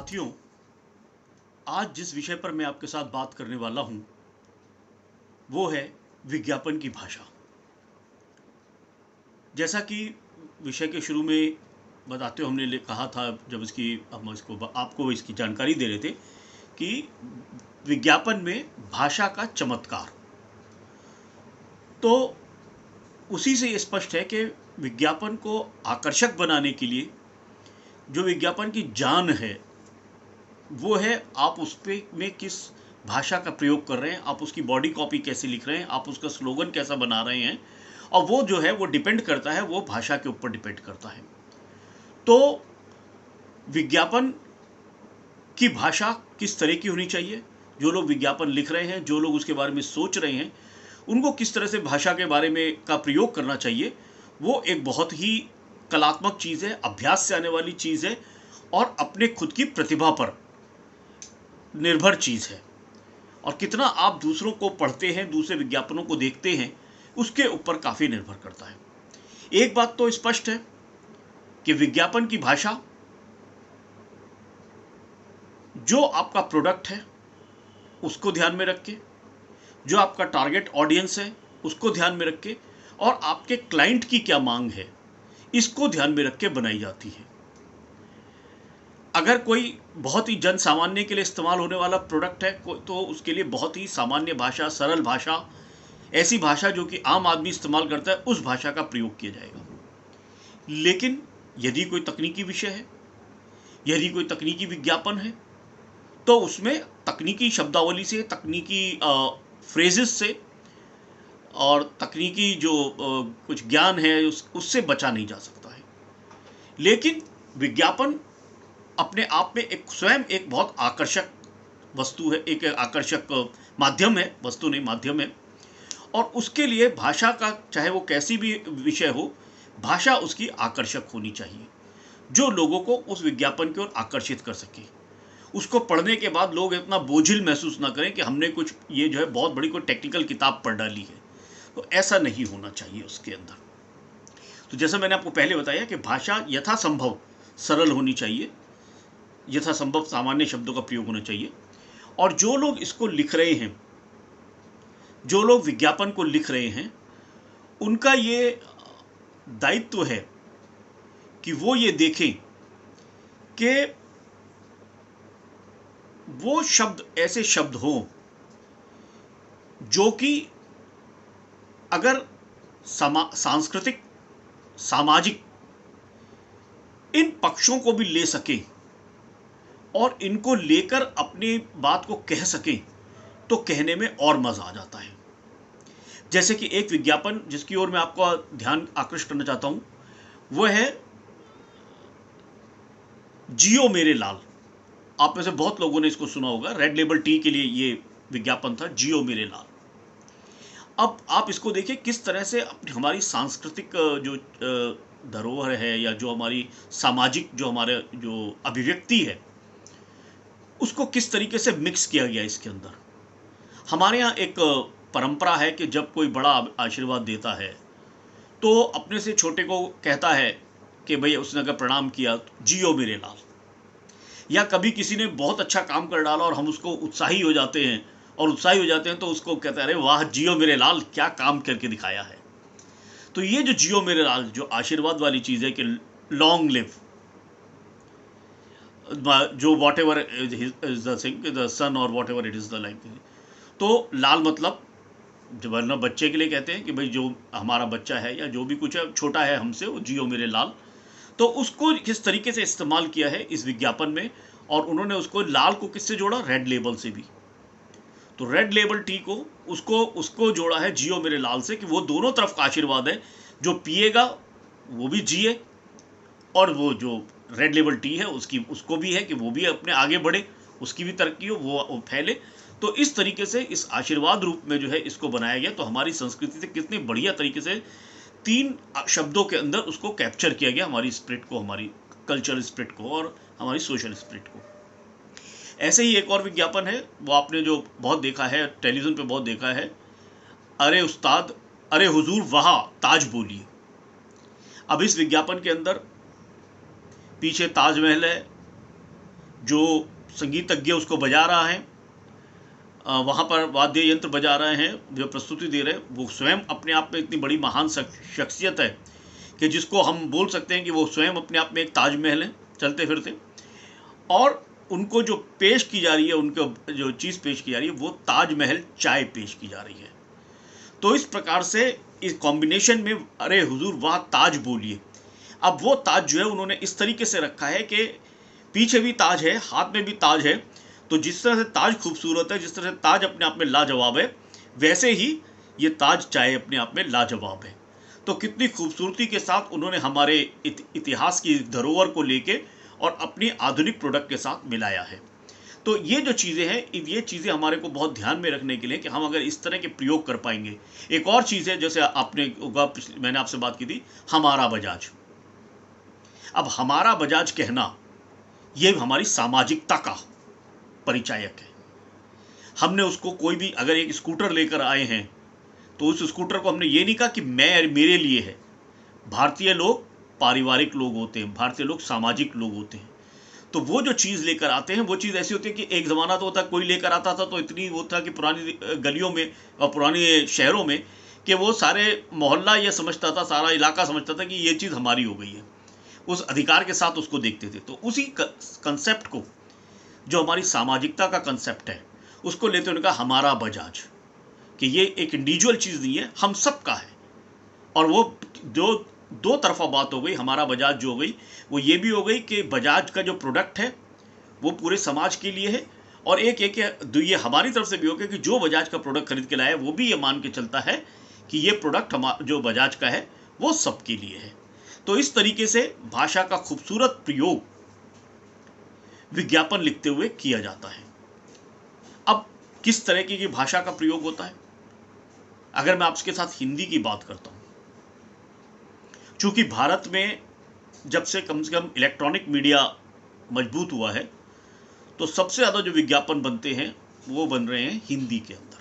साथियों, आज जिस विषय पर मैं आपके साथ बात करने वाला हूं, वो है विज्ञापन की भाषा। जैसा कि विषय के शुरू में बताते हुए हमने कहा था, जब हम इसको आपको इसकी जानकारी दे रहे थे कि विज्ञापन में भाषा का चमत्कार। तो उसी से ये स्पष्ट है कि विज्ञापन को आकर्षक बनाने के लिए जो विज्ञापन की जान है वो है आप उस पे में किस भाषा का प्रयोग कर रहे हैं, आप उसकी बॉडी कॉपी कैसे लिख रहे हैं, आप उसका स्लोगन कैसा बना रहे हैं। और वो जो है वो डिपेंड करता है, वो भाषा के ऊपर डिपेंड करता है। तो विज्ञापन की भाषा किस तरह की होनी चाहिए, जो लोग विज्ञापन लिख रहे हैं, जो लोग उसके बारे में सोच रहे हैं, उनको किस तरह से भाषा के बारे में का प्रयोग करना चाहिए, वो एक बहुत ही कलात्मक चीज़ है, अभ्यास से आने वाली चीज़ है और अपने खुद की प्रतिभा पर निर्भर चीज़ है। और कितना आप दूसरों को पढ़ते हैं, दूसरे विज्ञापनों को देखते हैं, उसके ऊपर काफ़ी निर्भर करता है। एक बात तो स्पष्ट है कि विज्ञापन की भाषा जो आपका प्रोडक्ट है उसको ध्यान में रख के, जो आपका टारगेट ऑडियंस है उसको ध्यान में रख के, और आपके क्लाइंट की क्या मांग है इसको ध्यान में रख के बनाई जाती है। अगर कोई बहुत ही जन सामान्य के लिए इस्तेमाल होने वाला प्रोडक्ट है तो उसके लिए बहुत ही सामान्य भाषा, सरल भाषा, ऐसी भाषा जो कि आम आदमी इस्तेमाल करता है, उस भाषा का प्रयोग किया जाएगा। लेकिन यदि कोई तकनीकी विषय है, यदि कोई तकनीकी विज्ञापन है, तो उसमें तकनीकी शब्दावली से, तकनीकी फ्रेजेस से और तकनीकी जो कुछ ज्ञान है उससे बचा नहीं जा सकता है। लेकिन विज्ञापन अपने आप में एक स्वयं एक बहुत आकर्षक वस्तु है, एक आकर्षक माध्यम है, वस्तु नहीं माध्यम है। और उसके लिए भाषा का, चाहे वो कैसी भी विषय हो, भाषा उसकी आकर्षक होनी चाहिए, जो लोगों को उस विज्ञापन की ओर आकर्षित कर सके। उसको पढ़ने के बाद लोग इतना बोझिल महसूस ना करें कि हमने कुछ ये जो है बहुत बड़ी कोई टेक्निकल किताब पढ़ डाली है। तो ऐसा नहीं होना चाहिए उसके अंदर। तो जैसा मैंने आपको पहले बताया कि भाषा यथासंभव सरल होनी चाहिए, यथासंभव सामान्य शब्दों का प्रयोग होना चाहिए। और जो लोग इसको लिख रहे हैं, जो लोग विज्ञापन को लिख रहे हैं, उनका ये दायित्व है कि वो ये देखें कि वो शब्द ऐसे शब्द हों जो कि अगर सांस्कृतिक, सामाजिक इन पक्षों को भी ले सकें और इनको लेकर अपनी बात को कह सकें, तो कहने में और मजा आ जाता है। जैसे कि एक विज्ञापन जिसकी ओर मैं आपका ध्यान आकृष्ट करना चाहता हूं, वह है जियो मेरे लाल। आप में से बहुत लोगों ने इसको सुना होगा। रेड लेबल टी के लिए ये विज्ञापन था, जियो मेरे लाल। अब आप इसको देखिए किस तरह से हमारी सांस्कृतिक जो धरोहर है, या जो हमारी सामाजिक जो हमारे जो अभिव्यक्ति है, उसको किस तरीके से मिक्स किया गया इसके अंदर। हमारे यहाँ एक परंपरा है कि जब कोई बड़ा आशीर्वाद देता है तो अपने से छोटे को कहता है कि भाई उसने अगर प्रणाम किया तो जियो मेरे लाल। या कभी किसी ने बहुत अच्छा काम कर डाला और हम उसको उत्साही हो जाते हैं, तो उसको कहते हैं अरे वाह जियो मेरे लाल, क्या काम करके दिखाया है। तो ये जो जियो मेरे लाल, जो आशीर्वाद वाली चीज़ है कि लॉन्ग लिव, जो वॉट एवर इज द सन और what ever it is the like. तो लाल मतलब जो वरना बच्चे के लिए कहते हैं कि भाई जो हमारा बच्चा है या जो भी कुछ है छोटा है हमसे, वो जियो मेरे लाल। तो उसको किस तरीके से इस्तेमाल किया है इस विज्ञापन में, और उन्होंने उसको लाल को किससे जोड़ा, रेड लेबल से भी। तो रेड लेबल टी को उसको जोड़ा है जियो मेरे लाल से, कि वो दोनों तरफ का आशीर्वाद है। जो पिएगा वो भी जिए, और वो जो रेड लेबल टी है उसको भी है कि वो भी अपने आगे बढ़े, उसकी भी तरक्की हो, वो फैले। तो इस तरीके से इस आशीर्वाद रूप में जो है इसको बनाया गया। तो हमारी संस्कृति से कितने बढ़िया तरीके से 3 शब्दों के अंदर उसको कैप्चर किया गया, हमारी स्पिरिट को, हमारी कल्चरल स्पिरिट को और हमारी सोशल स्पिरिट को। ऐसे ही एक और विज्ञापन है, वो आपने जो बहुत देखा है, टेलीविज़न पे बहुत देखा है, अरे उस्ताद, अरे हुजूर वहाँ ताज बोलिए। अब इस विज्ञापन के अंदर पीछे ताजमहल है, जो संगीतज्ञ उसको बजा रहा है, वहाँ पर वाद्य यंत्र बजा रहे हैं, जो प्रस्तुति दे रहे हैं, वो स्वयं अपने आप में इतनी बड़ी महान शख्सियत है कि जिसको हम बोल सकते हैं कि वो स्वयं अपने आप में एक ताजमहल है चलते फिरते। और उनको जो पेश की जा रही है, उनको जो चीज़ पेश की जा रही है, वो ताजमहल चाय पेश की जा रही है। तो इस प्रकार से इस कॉम्बिनेशन में, अरे हुजूर वाह ताज बोलिए। अब वो ताज जो है उन्होंने इस तरीके से रखा है कि पीछे भी ताज है, हाथ में भी ताज है। तो जिस तरह से ताज खूबसूरत है, जिस तरह से ताज अपने आप में लाजवाब है, वैसे ही ये ताज चाय अपने आप में लाजवाब है। तो कितनी खूबसूरती के साथ उन्होंने हमारे इतिहास की धरोहर को लेके और अपनी आधुनिक प्रोडक्ट के साथ मिलाया है। तो ये जो चीज़ें हैं, ये चीज़ें हमारे को बहुत ध्यान में रखने के लिए कि हम अगर इस तरह के प्रयोग कर पाएंगे। एक और चीज़ है, जैसे आपने मैंने आपसे बात की थी, हमारा बजाज। अब हमारा बजाज कहना, ये हमारी सामाजिकता का परिचायक है। हमने उसको, कोई भी अगर एक स्कूटर लेकर आए हैं तो उस स्कूटर को हमने ये नहीं कहा कि मेरे लिए है। भारतीय लोग पारिवारिक लोग होते हैं, भारतीय लोग सामाजिक लोग होते हैं। तो वो जो चीज़ लेकर आते हैं, वो चीज़ ऐसी होती है कि एक ज़माना तो होता, कोई लेकर आता था तो इतनी वो था कि पुरानी गलियों में और पुराने शहरों में कि वो सारे मोहल्ला ये समझता था, सारा इलाका समझता था कि ये चीज़ हमारी हो गई है। उस अधिकार के साथ उसको देखते थे। तो उसी कंसेप्ट को, जो हमारी सामाजिकता का कंसेप्ट है, उसको लेते उनका हमारा बजाज, कि ये एक इंडिविजुअल चीज़ नहीं है, हम सब का है। और वो जो दो तरफा बात हो गई, हमारा बजाज जो हो गई, वो ये भी हो गई कि बजाज का जो प्रोडक्ट है वो पूरे समाज के लिए है। और एक ये हमारी तरफ से भी हो गया कि जो बजाज का प्रोडक्ट खरीद के लाया, वो भी ये मान के चलता है कि ये प्रोडक्ट जो बजाज का है वो सबके लिए है। तो इस तरीके से भाषा का खूबसूरत प्रयोग विज्ञापन लिखते हुए किया जाता है। अब किस तरह की भाषा का प्रयोग होता है? अगर मैं आपके साथ हिंदी की बात करता हूं, चूंकि भारत में जब से कम इलेक्ट्रॉनिक मीडिया मजबूत हुआ है, तो सबसे ज़्यादा जो विज्ञापन बनते हैं वो बन रहे हैं हिंदी के अंदर।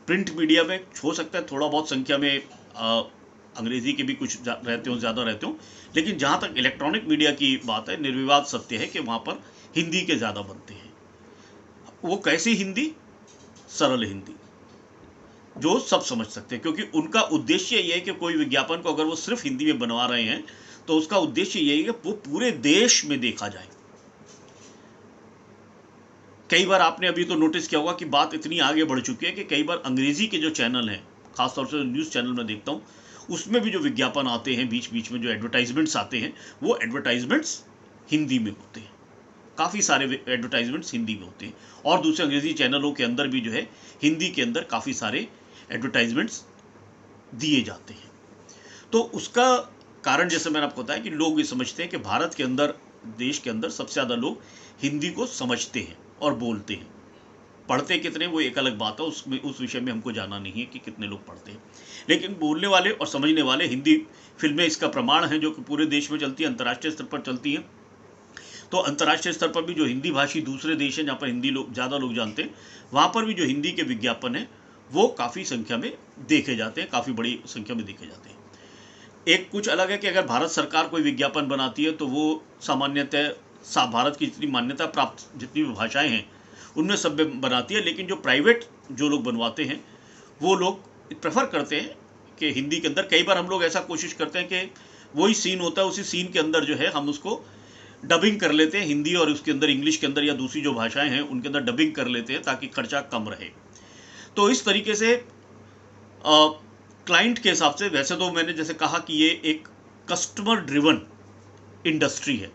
प्रिंट मीडिया में हो सकता है थोड़ा बहुत संख्या में अंग्रेजी के भी कुछ रहते हो, ज़्यादा रहते हो, लेकिन जहाँ तक इलेक्ट्रॉनिक मीडिया की बात है, निर्विवाद सत्य है कि वहाँ पर हिंदी के ज़्यादा बनते हैं। वो कैसी हिंदी? सरल हिंदी, जो सब समझ सकते हैं। क्योंकि उनका उद्देश्य ये है कि कोई विज्ञापन को अगर वो सिर्फ हिंदी में बनवा रहे हैं, तो उसका उद्देश्य यही है कि वो पूरे देश में देखा जाए। कई बार आपने अभी तो नोटिस किया होगा कि बात इतनी आगे बढ़ चुकी है कि कई बार अंग्रेजी के जो चैनल हैं, खासतौर से न्यूज़ चैनल में देखता हूँ, उसमें भी जो विज्ञापन आते हैं, बीच बीच में जो एडवर्टाइजमेंट्स आते हैं, वो एडवर्टाइजमेंट्स हिंदी में होते हैं। काफ़ी सारे एडवर्टाइजमेंट्स हिंदी में होते हैं। और दूसरे अंग्रेजी चैनलों के अंदर भी जो है, हिंदी के अंदर काफ़ी सारे एडवर्टाइजमेंट्स दिए जाते हैं। तो उसका कारण, जैसे मैंने आपको बताया, कि लोग ये समझते हैं कि भारत के अंदर, देश के अंदर सबसे ज़्यादा लोग हिंदी को समझते हैं और बोलते हैं। पढ़ते कितने वो एक अलग बात है, उस विषय में हमको जाना नहीं है कि कितने लोग पढ़ते हैं, लेकिन बोलने वाले और समझने वाले, हिंदी फिल्में इसका प्रमाण हैं, जो कि पूरे देश में चलती हैं, अंतर्राष्ट्रीय स्तर पर चलती हैं। तो अंतर्राष्ट्रीय स्तर पर भी जो हिंदी भाषी दूसरे देश हैं, जहाँ पर हिंदी ज़्यादा लोग जानते हैं, वहाँ पर भी जो हिंदी के विज्ञापन हैं वो काफ़ी संख्या में देखे जाते हैं, काफ़ी बड़ी संख्या में देखे जाते हैं। एक कुछ अलग है कि अगर भारत सरकार कोई विज्ञापन बनाती है, तो वो सामान्यतः भारत की जितनी मान्यता प्राप्त जितनी भी भाषाएं हैं उनमें सब बनाती है। लेकिन जो प्राइवेट जो लोग बनवाते हैं, वो लोग प्रेफर करते हैं कि हिंदी के अंदर, कई बार हम लोग ऐसा कोशिश करते हैं कि वही सीन होता है, उसी सीन के अंदर जो है हम उसको डबिंग कर लेते हैं, हिंदी और उसके अंदर इंग्लिश के अंदर या दूसरी जो भाषाएं हैं उनके अंदर डबिंग कर लेते हैं, ताकि खर्चा कम रहे। तो इस तरीके से क्लाइंट के हिसाब से, वैसे तो मैंने जैसे कहा कि ये एक कस्टमर ड्रिवन इंडस्ट्री है।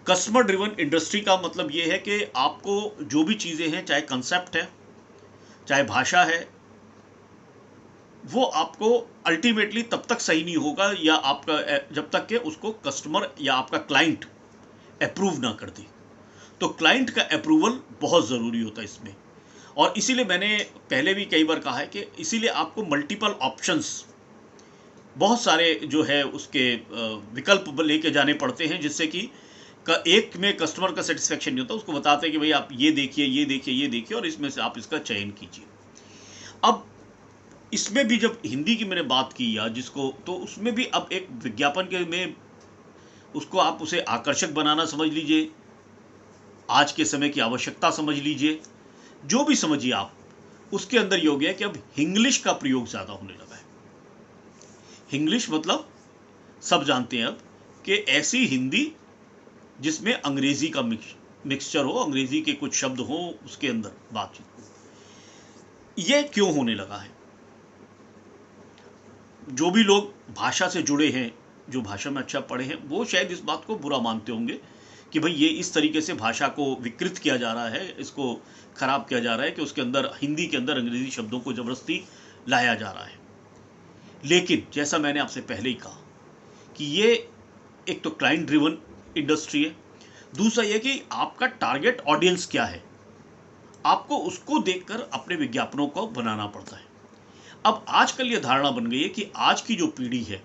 कस्टमर ड्रिवन इंडस्ट्री का मतलब ये है कि आपको जो भी चीज़ें हैं, चाहे कंसेप्ट है, चाहे भाषा है, वो आपको अल्टीमेटली तब तक सही नहीं होगा, या आपका, जब तक कि उसको कस्टमर या आपका क्लाइंट अप्रूव ना कर दे। तो क्लाइंट का अप्रूवल बहुत ज़रूरी होता है इसमें। और इसीलिए मैंने पहले भी कई बार कहा है कि इसीलिए आपको मल्टीपल ऑप्शंस, बहुत सारे जो है उसके विकल्प लेके जाने पड़ते हैं, जिससे कि एक में कस्टमर का सेटिस्फेक्शन नहीं होता। उसको बताते हैं कि भाई आप ये देखिए, ये देखिए, ये देखिए, और इसमें से आप इसका चयन कीजिए। अब इसमें भी जब हिंदी की मैंने बात की, या जिसको, तो उसमें भी अब एक विज्ञापन के में उसको आप उसे आकर्षक बनाना समझ लीजिए, आज के समय की आवश्यकता समझ लीजिए, जो भी समझिए आप, उसके अंदर ये हो गया कि अब हिंग्लिश का प्रयोग ज़्यादा होने लगा है। हिंग्लिश मतलब सब जानते हैं अब कि ऐसी हिंदी जिसमें अंग्रेजी का मिक्सचर हो, अंग्रेजी के कुछ शब्द हो उसके अंदर बातचीत हो। ये क्यों होने लगा है? जो भी लोग भाषा से जुड़े हैं, जो भाषा में अच्छा पढ़े हैं, वो शायद इस बात को बुरा मानते होंगे कि भाई ये इस तरीके से भाषा को विकृत किया जा रहा है, इसको खराब किया जा रहा है कि उसके अंदर, हिंदी के अंदर अंग्रेजी शब्दों को जबरदस्ती लाया जा रहा है। लेकिन जैसा मैंने आपसे पहले ही कहा कि ये एक तो क्लाइंट ड्रिवन इंडस्ट्री है, दूसरा ये कि आपका टारगेट ऑडियंस क्या है, आपको उसको देखकर अपने विज्ञापनों को बनाना पड़ता है। अब आजकल ये धारणा बन गई है कि आज की जो पीढ़ी है,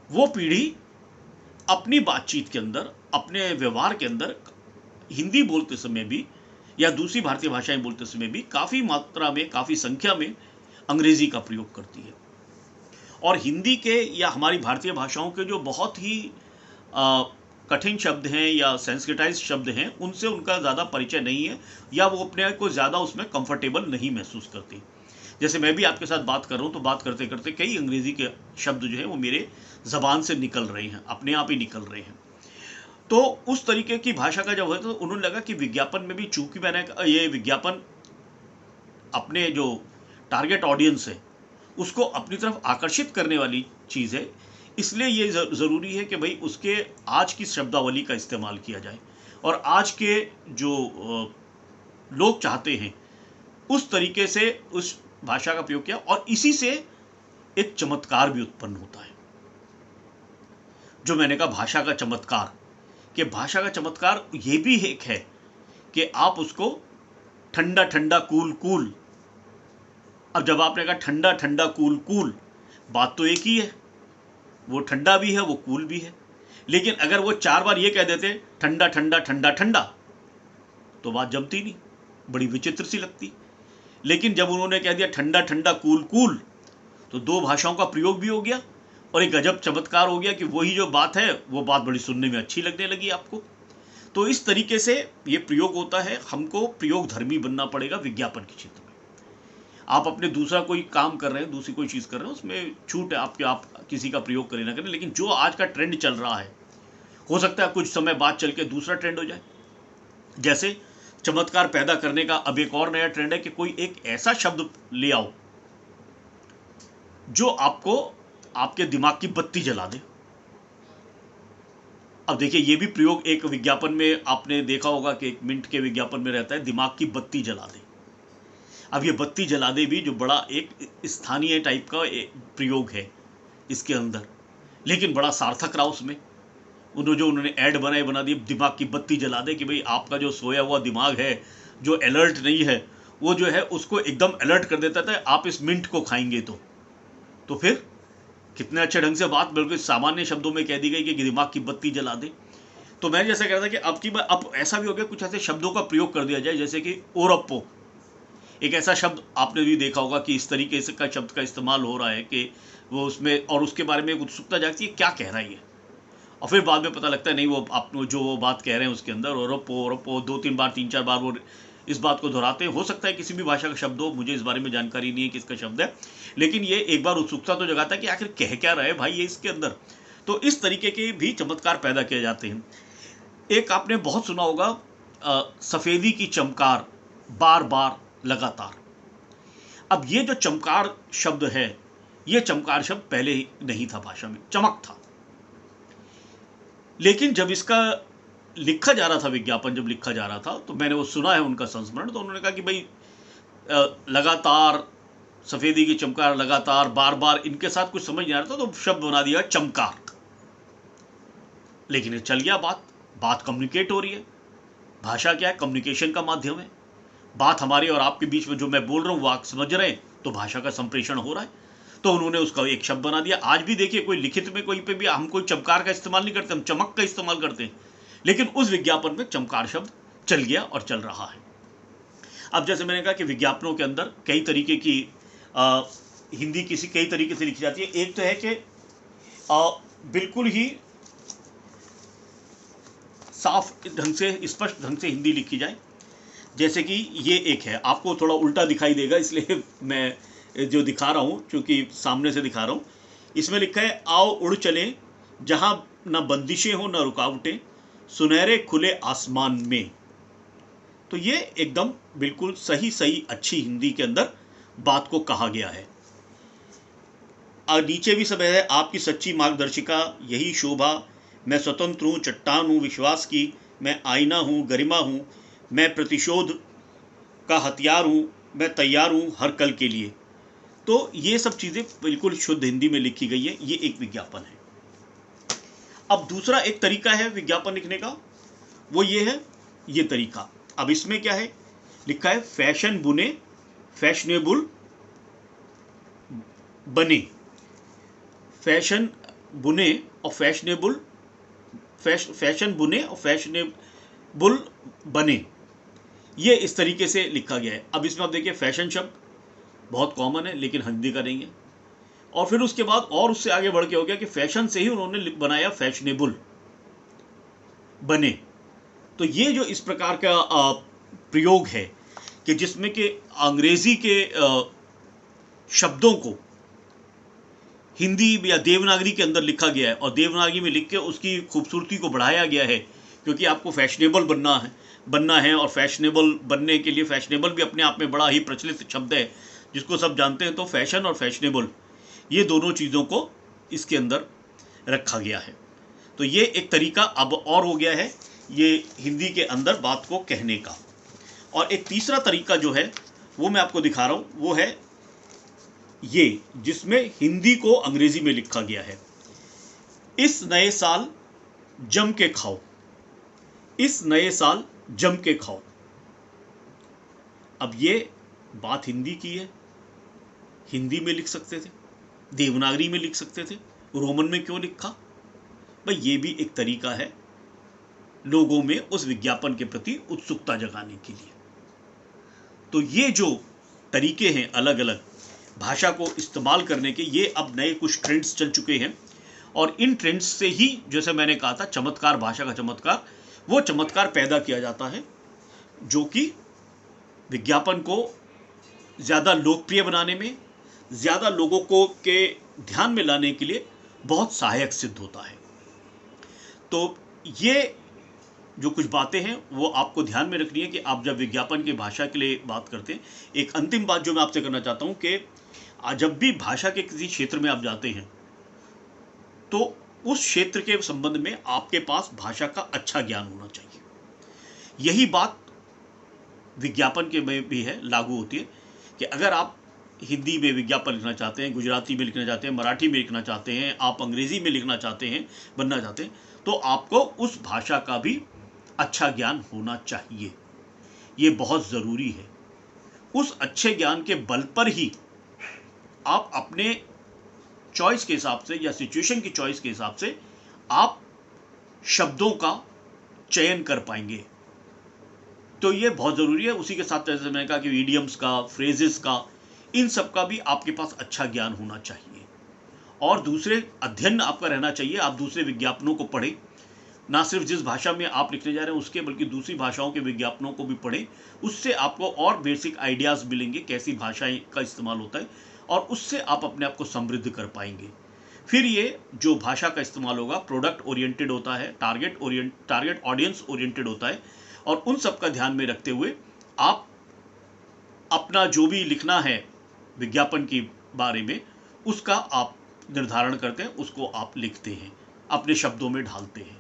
वो पीढ़ी अपनी बातचीत के अंदर, अपने व्यवहार के अंदर हिंदी बोलते समय भी या दूसरी भारतीय भाषाएं बोलते समय भी काफ़ी मात्रा में, काफ़ी संख्या में अंग्रेजी का प्रयोग करती है। और हिंदी के या हमारी भारतीय भाषाओं के जो बहुत ही कठिन शब्द हैं या सेंस्क्रिटाइज्ड शब्द हैं, उनसे उनका ज़्यादा परिचय नहीं है या वो अपने को ज़्यादा उसमें कंफर्टेबल नहीं महसूस करती। जैसे मैं भी आपके साथ बात कर रहा हूँ तो बात करते करते कई अंग्रेजी के शब्द जो है वो मेरे ज़बान से निकल रहे हैं, अपने आप ही निकल रहे हैं। तो उस तरीके की भाषा का जब हुआ तो उन्होंने लगा कि विज्ञापन में भी, चूंकि मैंने ये विज्ञापन अपने जो टारगेट ऑडियंस है उसको अपनी तरफ आकर्षित करने वाली चीज़ है, इसलिए ये ज़रूरी है कि भाई उसके आज की शब्दावली का इस्तेमाल किया जाए और आज के जो लोग चाहते हैं उस तरीके से उस भाषा का प्रयोग किया, और इसी से एक चमत्कार भी उत्पन्न होता है। जो मैंने कहा भाषा का चमत्कार, कि भाषा का चमत्कार ये भी एक है कि आप उसको ठंडा ठंडा कूल कूल, अब जब आपने कहा ठंडा ठंडा कूल कूल, बात तो एक ही है, वो ठंडा भी है वो कूल भी है। लेकिन अगर वो 4 बार ये कह देते ठंडा ठंडा ठंडा ठंडा, तो बात जमती नहीं, बड़ी विचित्र सी लगती। लेकिन जब उन्होंने कह दिया ठंडा ठंडा कूल कूल, तो 2 भाषाओं का प्रयोग भी हो गया और एक गजब चमत्कार हो गया कि वही जो बात है वो बात बड़ी सुनने में अच्छी लगने लगी आपको। तो इस तरीके से ये प्रयोग होता है। हमको प्रयोग धर्मी बनना पड़ेगा विज्ञापन के क्षेत्र में। आप अपने दूसरा कोई काम कर रहे हैं, दूसरी कोई चीज़ कर रहे हैं, उसमें छूट है आपके, आप किसी का प्रयोग करें ना करें, लेकिन जो आज का ट्रेंड चल रहा है, हो सकता है कुछ समय बाद चल के दूसरा ट्रेंड हो जाए। जैसे चमत्कार पैदा करने का अब एक और नया ट्रेंड है कि कोई एक ऐसा शब्द ले आओ जो आपको आपके दिमाग की बत्ती जला दे। अब देखिए, ये भी प्रयोग एक विज्ञापन में आपने देखा होगा कि 1 मिनट के विज्ञापन में रहता है, दिमाग की बत्ती जला दे। अब ये बत्ती जला दे भी जो बड़ा एक स्थानीय टाइप का प्रयोग है इसके अंदर, लेकिन बड़ा सार्थक रहा उसमें। उन्होंने ऐड बना दी दिमाग की बत्ती जला दे, कि भाई आपका जो सोया हुआ दिमाग है, जो अलर्ट नहीं है, वो जो है उसको एकदम अलर्ट कर देता था आप इस मिंट को खाएंगे तो फिर कितने अच्छे ढंग से बात बिल्कुल सामान्य शब्दों में कह दी गई कि दिमाग की बत्ती जला दे। तो मैंने जैसा कह रहा था कि अब ऐसा भी हो गया, कुछ ऐसे शब्दों का प्रयोग कर दिया जाए जैसे कि ओरप्पो, एक ऐसा शब्द आपने भी देखा होगा कि इस तरीके से का शब्द का इस्तेमाल हो रहा है कि वो उसमें, और उसके बारे में उत्सुकता जागती है क्या कह रहा है ये, और फिर बाद में पता लगता है नहीं, वो आप जो वो बात कह रहे हैं उसके अंदर ओरप्पो 2-3 बार 3-4 बार वो इस बात को दोहराते हैं। हो सकता है किसी भी भाषा का शब्द हो, मुझे इस बारे में जानकारी नहीं है किसका शब्द है, लेकिन ये एक बार उत्सुकता तो जगाता है कि आखिर कह क्या रहा है भाई ये इसके अंदर। तो इस तरीके के भी चमत्कार पैदा किए जाते हैं। एक आपने बहुत सुना होगा, सफ़ेदी की चमकार बार बार लगातार। अब ये जो चमकार शब्द है, ये चमकार शब्द पहले ही नहीं था भाषा में, चमक था। लेकिन जब इसका लिखा जा रहा था, विज्ञापन जब लिखा जा रहा था, तो मैंने वो सुना है उनका संस्मरण, तो उन्होंने कहा कि भाई लगातार, सफ़ेदी की चमकार लगातार, बार बार, इनके साथ कुछ समझ नहीं आ रहा था तो शब्द बना दिया चमकार। लेकिन ये चल गया, बात कम्युनिकेट हो रही है। भाषा क्या है? कम्युनिकेशन का माध्यम है। बात हमारे और आपके बीच में जो मैं बोल रहा हूँ वो आप समझ रहे हैं, तो भाषा का संप्रेषण हो रहा है। तो उन्होंने उसका एक शब्द बना दिया। आज भी देखिए, कोई लिखित में कोई पे भी हम कोई चमकार का इस्तेमाल नहीं करते, हम चमक का इस्तेमाल करते हैं, लेकिन उस विज्ञापन में चमकार शब्द चल गया और चल रहा है। अब जैसे मैंने कहा कि विज्ञापनों के अंदर कई तरीके की हिंदी कई तरीके से लिखी जाती है। एक तो है कि बिल्कुल ही साफ ढंग से, स्पष्ट ढंग से हिंदी लिखी जाए। जैसे कि ये एक है, आपको थोड़ा उल्टा दिखाई देगा इसलिए मैं जो दिखा रहा हूँ, क्योंकि सामने से दिखा रहा हूँ। इसमें लिखा है, आओ उड़ चलें जहाँ न बंदिशें हो न रुकावटें, सुनहरे खुले आसमान में। तो ये एकदम बिल्कुल सही सही अच्छी हिंदी के अंदर बात को कहा गया है। और नीचे भी सब है, आपकी सच्ची मार्गदर्शिका यही शोभा, मैं स्वतंत्र हूँ, चट्टान हूँ विश्वास की, मैं आईना हूँ, गरिमा हूँ, मैं प्रतिशोध का हथियार हूँ, मैं तैयार हूँ हर कल के लिए। तो ये सब चीज़ें बिल्कुल शुद्ध हिंदी में लिखी गई है। ये एक विज्ञापन है। अब दूसरा एक तरीका है विज्ञापन लिखने का, वो ये है, ये तरीका। अब इसमें क्या है, लिखा है फैशन बुने फैशनेबल बने, फैशन बुने और फैशनेबल, फैशन बुने और फैशनेबल बने, ये इस तरीके से लिखा गया है। अब इसमें आप देखिए, फैशन शब्द बहुत कॉमन है लेकिन हिंदी का नहीं है। और फिर उसके बाद और उससे आगे बढ़ के हो गया कि फैशन से ही उन्होंने बनाया फैशनेबल बने। तो ये जो इस प्रकार का प्रयोग है कि जिसमें कि अंग्रेजी के शब्दों को हिंदी या देवनागरी के अंदर लिखा गया है और देवनागरी में लिख के उसकी खूबसूरती को बढ़ाया गया है, क्योंकि आपको फैशनेबल बनना है और फैशनेबल बनने के लिए, फैशनेबल भी अपने आप में बड़ा ही प्रचलित शब्द है जिसको सब जानते हैं। तो फैशन और फैशनेबल, ये दोनों चीज़ों को इसके अंदर रखा गया है। तो ये एक तरीका अब और हो गया है ये हिंदी के अंदर बात को कहने का। और एक तीसरा तरीका जो है वो मैं आपको दिखा रहा हूँ, वो है ये, जिसमें हिंदी को अंग्रेजी में लिखा गया है। इस नए साल जम के खाओ, इस नए साल जम के खाओ। अब ये बात हिंदी की है, हिंदी में लिख सकते थे, देवनागरी में लिख सकते थे, रोमन में क्यों लिखा भाई? ये भी एक तरीका है लोगों में उस विज्ञापन के प्रति उत्सुकता जगाने के लिए। तो ये जो तरीके हैं अलग अलग भाषा को इस्तेमाल करने के, ये अब नए कुछ ट्रेंड्स चल चुके हैं। और इन ट्रेंड्स से ही, जैसे मैंने कहा था, चमत्कार, भाषा का चमत्कार, वो चमत्कार पैदा किया जाता है जो कि विज्ञापन को ज़्यादा लोकप्रिय बनाने में, ज़्यादा लोगों को के ध्यान में लाने के लिए बहुत सहायक सिद्ध होता है। तो ये जो कुछ बातें हैं वो आपको ध्यान में रखनी है कि आप जब विज्ञापन की भाषा के लिए बात करते हैं। एक अंतिम बात जो मैं आपसे करना चाहता हूँ कि जब भी भाषा के किसी क्षेत्र में आप जाते हैं तो उस क्षेत्र के संबंध में आपके पास भाषा का अच्छा ज्ञान होना चाहिए। यही बात विज्ञापन के में भी है, लागू होती है कि अगर आप हिंदी में विज्ञापन लिखना चाहते हैं, गुजराती में लिखना चाहते हैं, मराठी में लिखना चाहते हैं, आप अंग्रेजी में लिखना चाहते हैं, बनना चाहते हैं, तो आपको उस भाषा का भी अच्छा ज्ञान होना चाहिए। ये बहुत ज़रूरी है। उस अच्छे ज्ञान के बल पर ही आप अपने चॉइस के हिसाब से या सिचुएशन की चॉइस के हिसाब से आप शब्दों का चयन कर पाएंगे। तो ये बहुत ज़रूरी है। उसी के साथ जैसे मैंने कहा कि इडियम्स का, फ्रेजेस का, इन सब का भी आपके पास अच्छा ज्ञान होना चाहिए। और दूसरे अध्ययन आपका रहना चाहिए। आप दूसरे विज्ञापनों को पढ़ें, ना सिर्फ जिस भाषा में आप लिखने जा रहे हैं उसके, बल्कि दूसरी भाषाओं के विज्ञापनों को भी पढ़ें। उससे आपको और बेसिक आइडियाज़ मिलेंगे कैसी भाषाएं का इस्तेमाल होता है, और उससे आप अपने आप को समृद्ध कर पाएंगे। फिर ये जो भाषा का इस्तेमाल होगा प्रोडक्ट ओरिएंटेड होता है, टारगेट ऑडियंस ओरिएंटेड होता है, और उन सब का ध्यान में रखते हुए आप अपना जो भी लिखना है विज्ञापन के बारे में उसका आप निर्धारण करते हैं, उसको आप लिखते हैं, अपने शब्दों में ढालते हैं।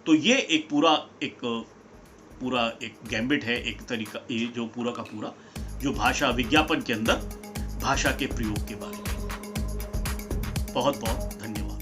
तो ये एक पूरा एक गैम्बिट है, एक तरीका, ये जो पूरा का पूरा जो भाषा विज्ञापन के अंदर भाषा के प्रयोग के बारे में। बहुत बहुत धन्यवाद।